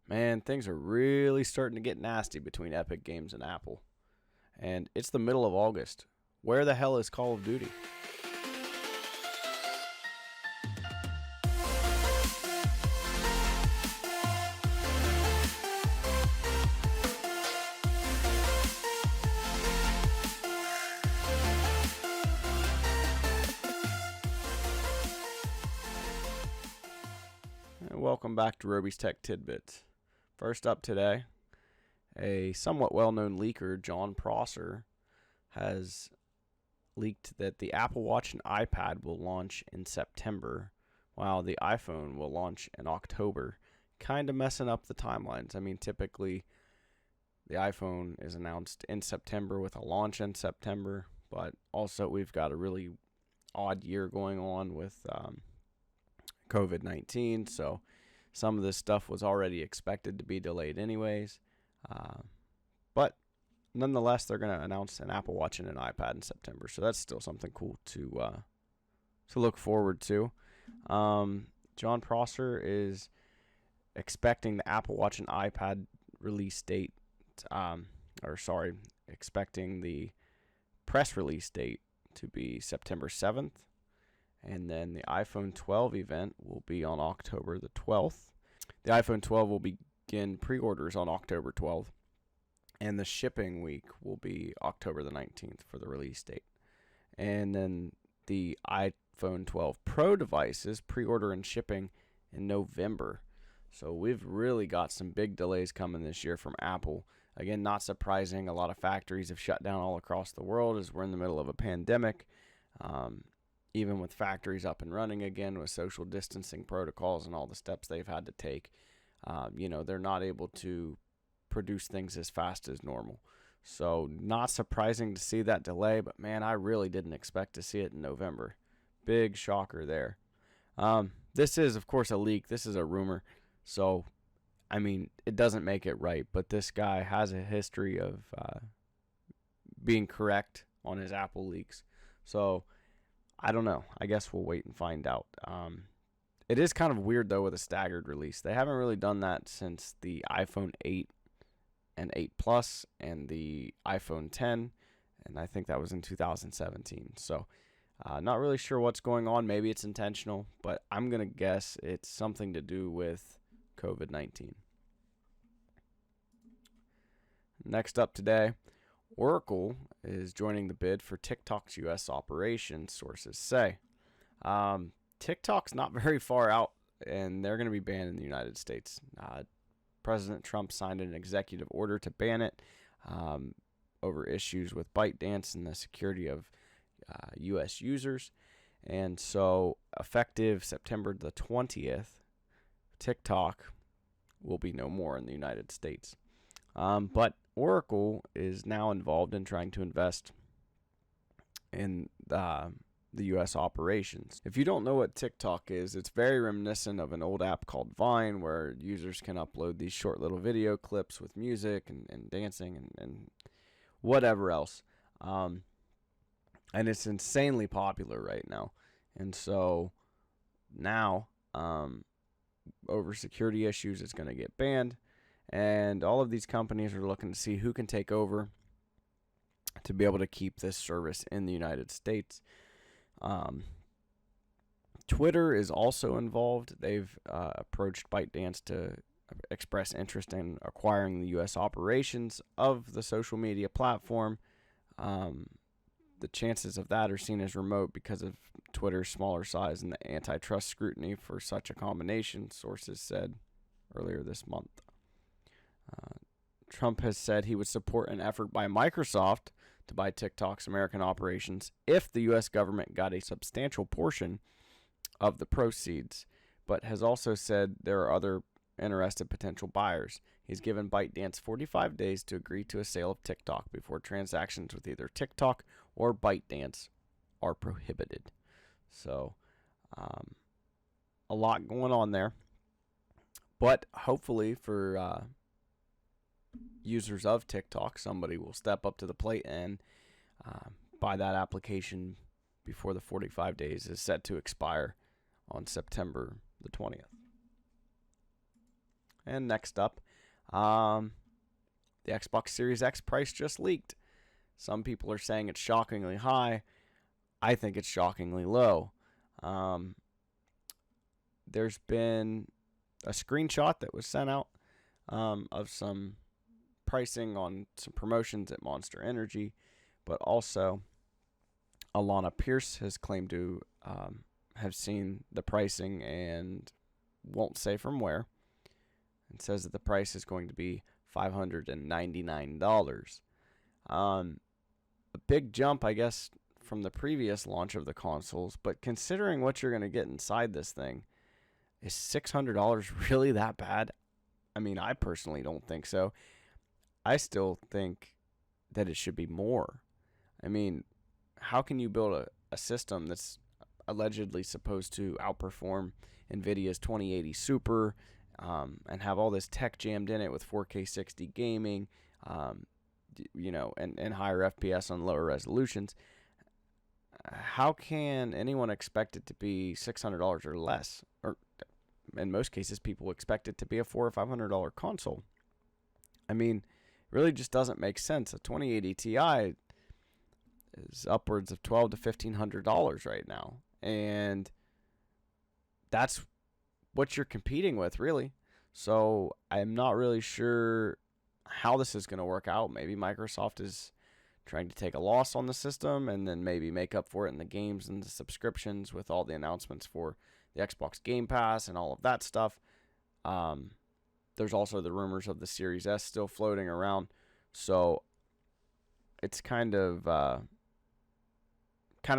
Man, things are really starting to get nasty between Epic Games and Apple. And it's the middle of August. Where the hell is Call of Duty? And welcome back to Robey's Tech Tidbits. First up today, a somewhat well-known leaker, Jon Prosser, has leaked that the Apple Watch and iPad will launch in September, while the iPhone will launch in October, kind of messing up the timelines. I mean, typically the iPhone is announced in September with a launch in September, but also we've got a really odd year going on with COVID-19, so some of this stuff was already expected to be delayed anyways. But nonetheless, they're going to announce an Apple Watch and an iPad in September, so that's still something cool to look forward to. Jon Prosser is expecting the Apple Watch and iPad release date, expecting the press release date to be September 7th. And then the iPhone 12 event will be on October the 12th. The iPhone 12 will begin pre-orders on October 12th. And the shipping week will be October the 19th for the release date. And then the iPhone 12 Pro devices pre-order and shipping in November. So we've really got some big delays coming this year from Apple. Again, not surprising. A lot of factories have shut down all across the world as we're in the middle of a pandemic. Even with factories up and running again with social distancing protocols and all the steps they've had to take, they're not able to produce things as fast as normal. So not surprising to see that delay, but man, I really didn't expect to see it in November. Big shocker there. This is, of course, a leak. This is a rumor. So, I mean, it doesn't make it right, but this guy has a history of being correct on his Apple leaks. So, I don't know. I guess we'll wait and find out. It is kind of weird, though, with a staggered release. They haven't really done that since the iPhone 8 and 8 Plus and the iPhone 10, and I think that was in 2017. So not really sure what's going on. Maybe it's intentional, but I'm going to guess it's something to do with COVID-19. Next up today, Oracle is joining the bid for TikTok's U.S. operations, sources say. TikTok's not very far out, and they're going to be banned in the United States. President Trump signed an executive order to ban it over issues with ByteDance and the security of U.S. users. And so, effective September the 20th, TikTok will be no more in the United States. But Oracle is now involved in trying to invest in the U.S. operations. If you don't know what TikTok is, it's very reminiscent of an old app called Vine, where users can upload these short little video clips with music and dancing and whatever else. And it's insanely popular right now. And so now, over security issues, it's going to get banned. And all of these companies are looking to see who can take over to be able to keep this service in the United States. Twitter is also involved. They've approached ByteDance to express interest in acquiring the U.S. operations of the social media platform. The chances of that are seen as remote because of Twitter's smaller size and the antitrust scrutiny for such a combination, sources said earlier this month. Trump has said he would support an effort by Microsoft to buy TikTok's American operations if the U.S. government got a substantial portion of the proceeds, but has also said there are other interested potential buyers. He's given ByteDance 45 days to agree to a sale of TikTok before transactions with either TikTok or ByteDance are prohibited. So, a lot going on there. But hopefully for users of TikTok, somebody will step up to the plate and buy that application before the 45 days is set to expire on September the 20th. And next up, the Xbox Series X price just leaked. Some people are saying it's shockingly high. I think it's shockingly low. There's been a screenshot that was sent out of some pricing on some promotions at Monster Energy, but also Alana Pierce has claimed to have seen the pricing and won't say from where, and says that the price is going to be $599. A big jump, I guess, from the previous launch of the consoles, but considering what you're going to get inside this thing, is $600 really that bad? I mean, I personally don't think so. I still think that it should be more. I mean, how can you build a system that's allegedly supposed to outperform NVIDIA's 2080 Super and have all this tech jammed in it with 4K 60 gaming, and higher FPS on lower resolutions? How can anyone expect it to be $600 or less? Or in most cases, people expect it to be a $400 or $500 console. I mean, it really just doesn't make sense. A 2080 Ti is upwards of $1,200 to $1,500 right now, and that's what you're competing with, really. So I'm not really sure how this is going to work out. Maybe Microsoft is trying to take a loss on the system and then maybe make up for it in the games and the subscriptions with all the announcements for the Xbox Game Pass and all of that stuff. There's also the rumors of the Series S still floating around, so it's kind of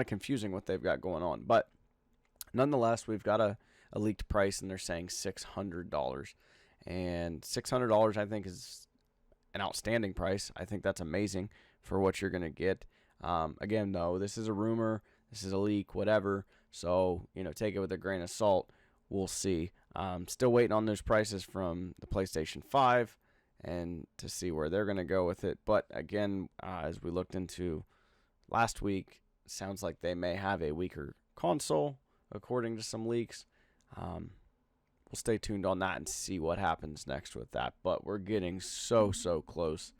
confusing what they've got going on. But nonetheless, we've got a leaked price, and they're saying $600. And $600, I think, is an outstanding price. I think that's amazing for what you're going to get. Again, though, this is a rumor. This is a leak, whatever. So, take it with a grain of salt. We'll see. Still waiting on those prices from the PlayStation 5 and to see where they're going to go with it. But again, as we looked into last week, it sounds like they may have a weaker console, according to some leaks. We'll stay tuned on that and see what happens next with that. But we're getting so close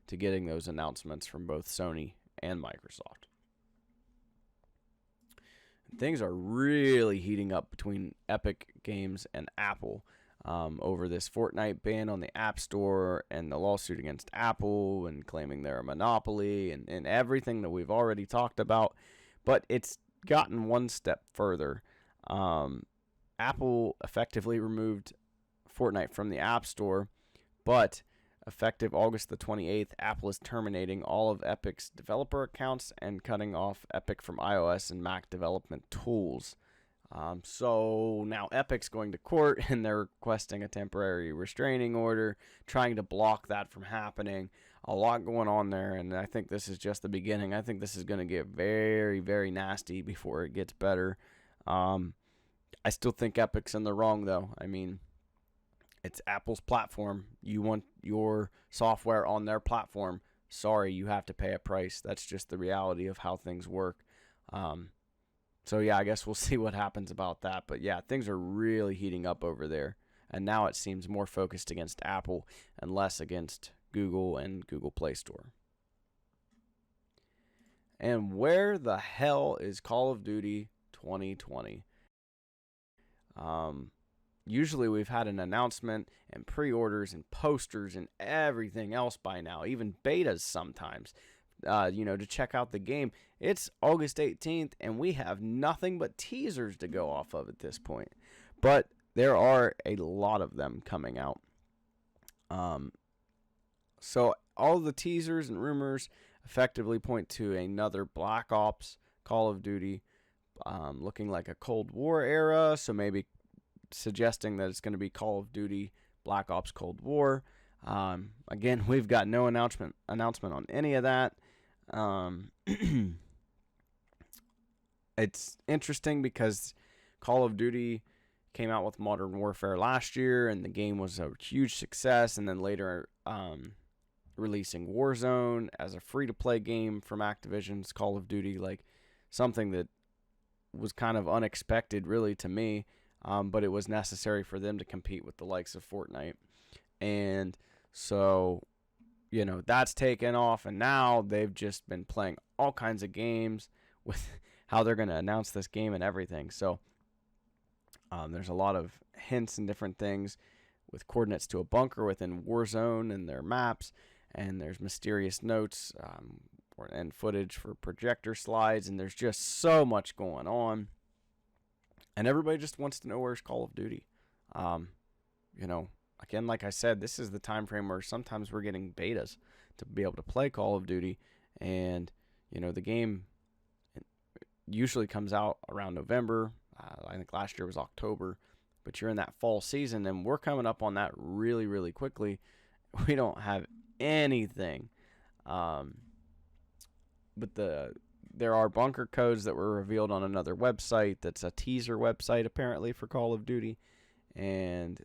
to getting those announcements from both Sony and Microsoft. Things are really heating up between Epic Games and Apple over this Fortnite ban on the App Store and the lawsuit against Apple and claiming they're a monopoly and everything that we've already talked about. But it's gotten one step further. Apple effectively removed Fortnite from the App Store, but effective August the 28th, Apple is terminating all of Epic's developer accounts and cutting off Epic from iOS and Mac development tools. So now Epic's going to court, and they're requesting a temporary restraining order, trying to block that from happening. A lot going on there, and I think this is just the beginning. I think this is going to get very, very nasty before it gets better. I still think Epic's in the wrong, though. I mean, it's Apple's platform. You want your software on their platform. Sorry, you have to pay a price. That's just the reality of how things work. So, yeah, I guess we'll see what happens about that. But, yeah, things are really heating up over there. And now it seems more focused against Apple and less against Google and Google Play Store. And where the hell is Call of Duty 2020? Usually we've had an announcement and pre-orders and posters and everything else by now, even betas sometimes, to check out the game. It's August 18th, and we have nothing but teasers to go off of at this point. But there are a lot of them coming out. So all the teasers and rumors effectively point to another Black Ops Call of Duty, looking like a Cold War era, so maybe suggesting that it's going to be Call of Duty Black Ops Cold War. Again, we've got no announcement on any of that. It's interesting because Call of Duty came out with Modern Warfare last year, and the game was a huge success, and then later releasing Warzone as a free-to-play game from Activision's Call of Duty, like something that was kind of unexpected, really, to me, but it was necessary for them to compete with the likes of Fortnite. And so, that's taken off, and now they've just been playing all kinds of games with how they're going to announce this game and everything. So there's a lot of hints and different things with coordinates to a bunker within Warzone and their maps, and there's mysterious notes and footage for projector slides, and there's just so much going on. And everybody just wants to know where's Call of Duty. Again, like I said, this is the time frame where sometimes we're getting betas to be able to play Call of Duty, and the game usually comes out around November. I think last year was October, but you're in that fall season, and we're coming up on that really, really quickly. We don't have anything, but there are bunker codes that were revealed on another website that's a teaser website apparently for Call of Duty, and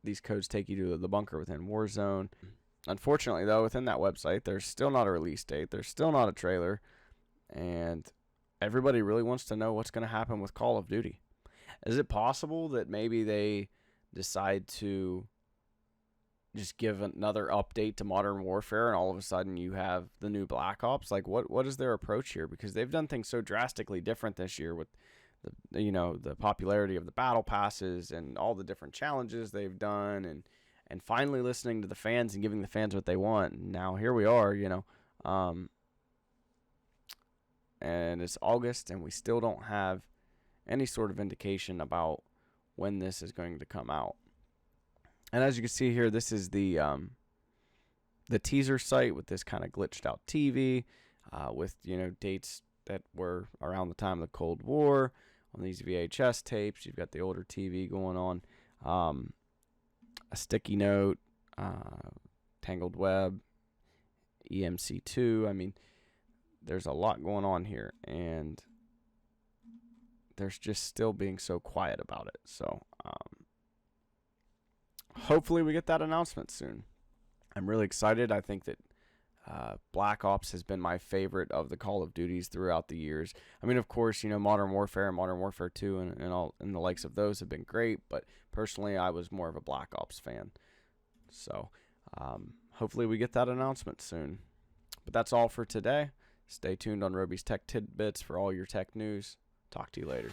these codes take you to the bunker within Warzone. Unfortunately, though, within that website, there's still not a release date. There's still not a trailer, and everybody really wants to know what's going to happen with Call of Duty. Is it possible that maybe they decide to just give another update to Modern Warfare, and all of a sudden you have the new Black Ops? Like, what is their approach here? Because they've done things so drastically different this year with the popularity of the battle passes and all the different challenges they've done, and finally listening to the fans and giving the fans what they want. And now here we are, and it's August, and we still don't have any sort of indication about when this is going to come out. And as you can see here, this is the teaser site with this kind of glitched out TV with dates that were around the time of the Cold War on these VHS tapes. You've got the older TV going on, a sticky note, Tangled Web, EMC2. I mean, there's a lot going on here, and there's just still being so quiet about it. So hopefully we get that announcement soon. I'm really excited. I think that Black Ops has been my favorite of the Call of Duties throughout the years. I mean, of course, Modern Warfare and Modern Warfare 2 and the likes of those have been great, but personally I was more of a Black Ops fan. So hopefully we get that announcement soon. But that's all for today. Stay tuned on Robey's Tech Tidbits for all your tech news. Talk to you later.